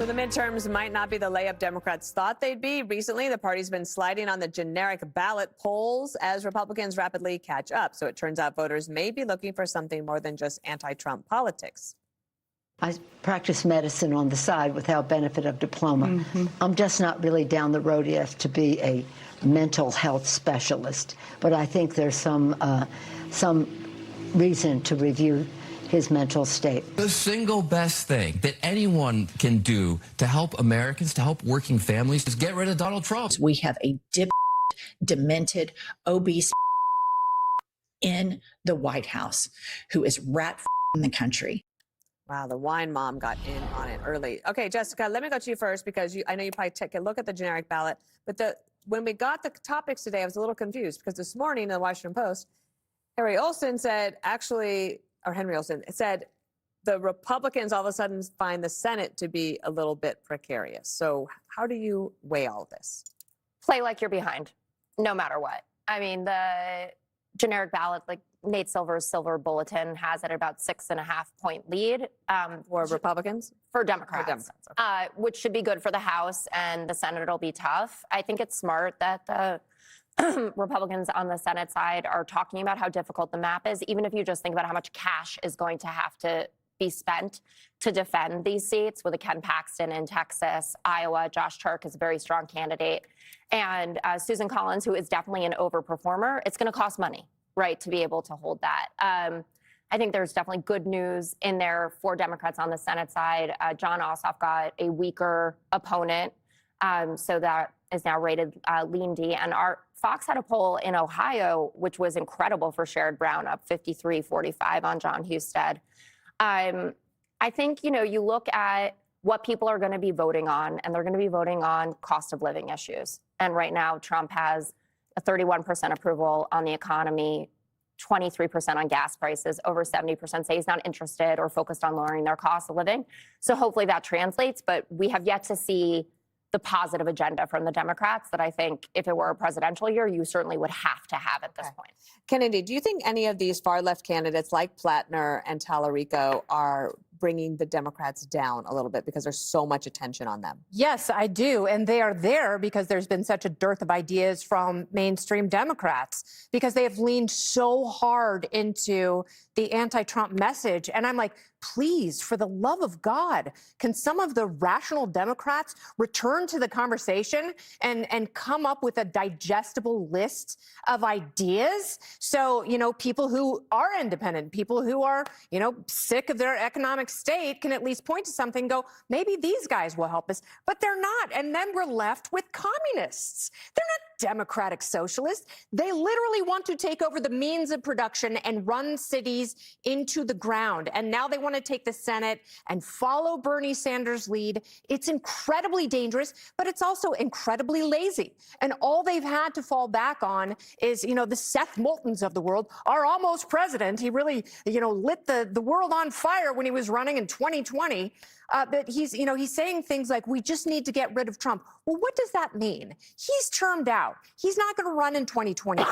So the midterms might not be the layup Democrats thought they'd be. Recently, the party's been sliding on the generic ballot polls as Republicans rapidly catch up. So it turns out voters may be looking for something more than just anti-Trump politics. I practice medicine on the side without benefit of diploma. I'm just not really down the road yet to be a mental health specialist, but I think there's some reason to review his mental state. The single best thing that anyone can do to help Americans, to help working families, is get rid of Donald Trump. We have a demented, obese in the White House who is in the country. Wow, the wine mom got in on it early. Okay, Jessica, let me go to you first because I know you probably take a look at the generic ballot. But when we got the topics today, I was a little confused because this morning in the Washington Post, Henry Olsen said the Republicans all of a sudden find the Senate to be a little bit precarious. So how do you weigh all this? Play like you're behind, no matter what. I mean, the generic ballot, like Nate Silver's Silver Bulletin, has it about 6.5-point lead. For Republicans? For Democrats. For Democrats, okay. Which should be good for the House, and the Senate will be tough. I think it's smart that the Republicans on the Senate side are talking about how difficult the map is, even if you just think about how much cash is going to have to be spent to defend these seats with a Ken Paxton in Texas, Iowa. Josh Turk is a very strong candidate. And Susan Collins, who is definitely an overperformer. It's going to cost money, right, to be able to hold that. I think there's definitely good news in there for Democrats on the Senate side. John Ossoff got a weaker opponent, so that is now rated lean D. And Fox had a poll in Ohio, which was incredible for Sherrod Brown, up 53-45 on John Husted. I think, you look at what people are going to be voting on, and they're going to be voting on cost of living issues. And right now, Trump has a 31% approval on the economy, 23% on gas prices, over 70% say he's not interested or focused on lowering their cost of living. So hopefully that translates, but we have yet to see the positive agenda from the Democrats that I think if it were a presidential year, you certainly would have to have at this point. Kennedy, do you think any of these far left candidates like Plattner and Tallarico are bringing the Democrats down a little bit because there's so much attention on them? Yes, I do. And they are there because there's been such a dearth of ideas from mainstream Democrats because they have leaned so hard into the anti-Trump message. And I'm like, please, for the love of God, can some of the rational Democrats return to the conversation and come up with a digestible list of ideas? So, people who are independent, people who are, sick of their economic state can at least point to something and go, maybe these guys will help us. But they're not. And then we're left with communists. They're not democratic socialists. They literally want to take over the means of production and run cities into the ground. And now they want to take the Senate and follow Bernie Sanders' lead. It's incredibly dangerous, but it's also incredibly lazy. And all they've had to fall back on is, the Seth Moultons of the world, our almost president. He really, lit the world on fire when he was running in 2020. But he's saying things like, we just need to get rid of Trump. Well, what does that mean? He's termed out. He's not going to run in 2020.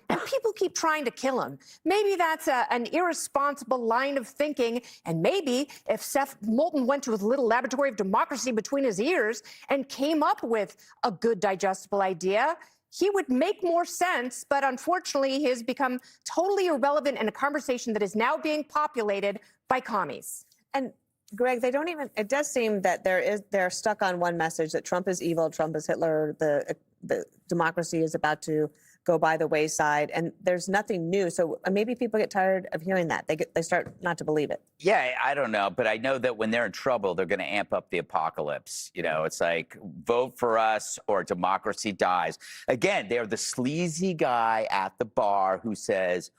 And people keep trying to kill him. Maybe that's an irresponsible line of thinking. And maybe if Seth Moulton went to his little laboratory of democracy between his ears and came up with a good digestible idea, he would make more sense. But unfortunately, he has become totally irrelevant in a conversation that is now being populated by commies. And Greg, it does seem that they're stuck on one message, that Trump is evil, Trump is Hitler, the democracy is about to go by the wayside, and there's nothing new. So maybe people get tired of hearing that. They start not to believe it. Yeah, I don't know, but I know that when they're in trouble, they're going to amp up the apocalypse. It's like, vote for us or democracy dies. Again, they're the sleazy guy at the bar who says,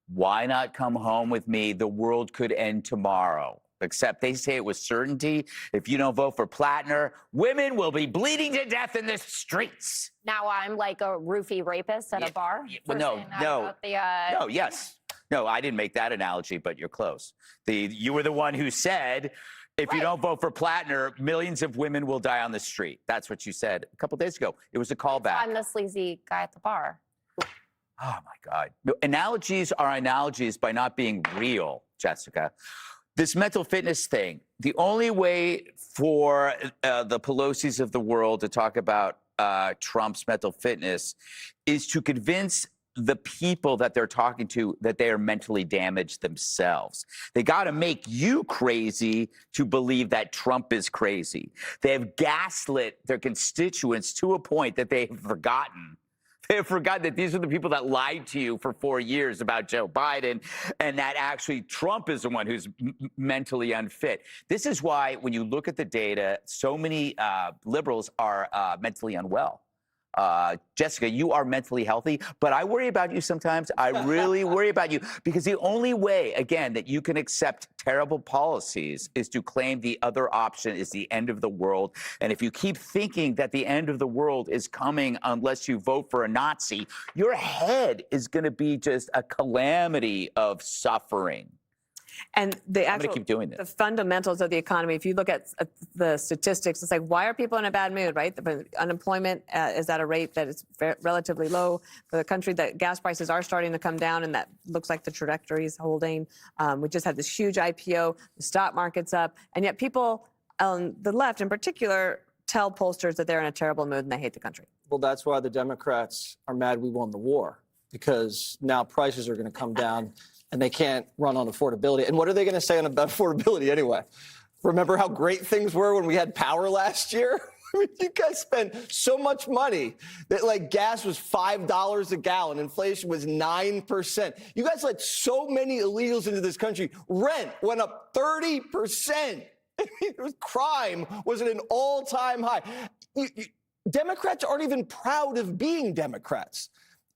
why not come home with me? The world could end tomorrow. Except they say it with certainty. If you don't vote for Plattner, women will be bleeding to death in the streets. Now I'm like a roofie rapist at a bar? Well, no, yes. No, I didn't make that analogy, but you're close. You were the one who said, if you don't vote for Plattner, millions of women will die on the street. That's what you said a couple days ago. It was a callback. I'm the sleazy guy at the bar. Oh, my God. Analogies are analogies by not being real, Jessica. this mental fitness thing, the only way for the Pelosi's of the world to talk about Trump's mental fitness is to convince the people that they're talking to that they are mentally damaged themselves. They got to make you crazy to believe that Trump is crazy. They have gaslit their constituents to a point that they have forgotten. They have forgotten that these are the people that lied to you for 4 years about Joe Biden, and that actually Trump is the one who's mentally unfit. This is why, when you look at the data, so many liberals are mentally unwell. Jessica, you are mentally healthy, but I worry about you sometimes. I really worry about you, because the only way, again, that you can accept terrible policies is to claim the other option is the end of the world. And if you keep thinking that the end of the world is coming unless you vote for a Nazi, your head is going to be just a calamity of suffering. And the I'm going to actual, keep doing the this. fundamentals of the economy, if you look at the statistics, it's like, why are people in a bad mood, right? The unemployment is at a rate that is relatively low for the country. That gas prices are starting to come down, and that looks like the trajectory is holding. We just had this huge IPO, the stock market's up, and yet people on the left in particular tell pollsters that they're in a terrible mood and they hate the country. Well, that's why the Democrats are mad we won the war, because now prices are going to come down and they can't run on affordability. And what are they going to say about affordability anyway? Remember how great things were when we had power last year? I mean, you guys spent so much money that, like, gas was $5 a gallon. Inflation was 9%. You guys let so many illegals into this country. Rent went up 30%. Crime was at an all-time high. Democrats aren't even proud of being Democrats.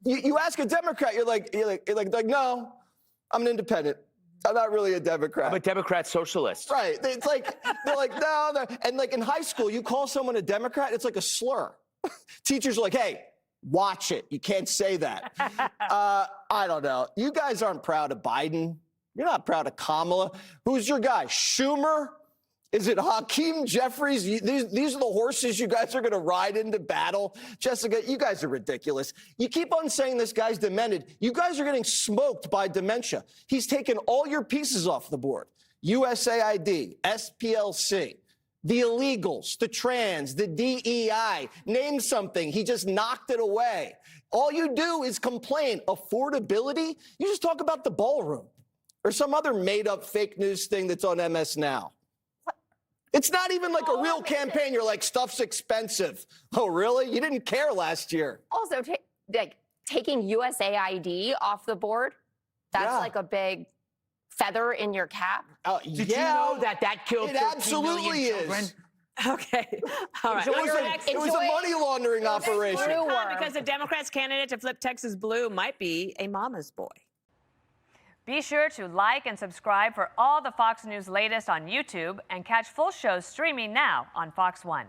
You ask a Democrat, you're like, no, I'm an independent. I'm not really a Democrat. I'm a Democrat socialist. Right. It's like, they're like, no. And like in high school, you call someone a Democrat, it's like a slur. Teachers are like, hey, watch it. You can't say that. I don't know. You guys aren't proud of Biden. You're not proud of Kamala. Who's your guy? Schumer? Is it Hakeem Jeffries? These are the horses you guys are going to ride into battle? Jessica, you guys are ridiculous. You keep on saying this guy's demented. You guys are getting smoked by dementia. He's taken all your pieces off the board. USAID, SPLC, the illegals, the trans, the DEI. Name something. He just knocked it away. All you do is complain. Affordability? You just talk about the ballroom or some other made-up fake news thing that's on MS Now. It's not even like a real campaign. You're like, stuff's expensive. Oh, really? You didn't care last year. Also, taking USAID off the board, that's like a big feather in your cap. Did you know that killed 13 million children? Okay. All right. It was a money laundering operation. Because the Democrats' candidate to flip Texas blue might be a mama's boy. Be sure to like and subscribe for all the Fox News latest on YouTube, and catch full shows streaming now on Fox One.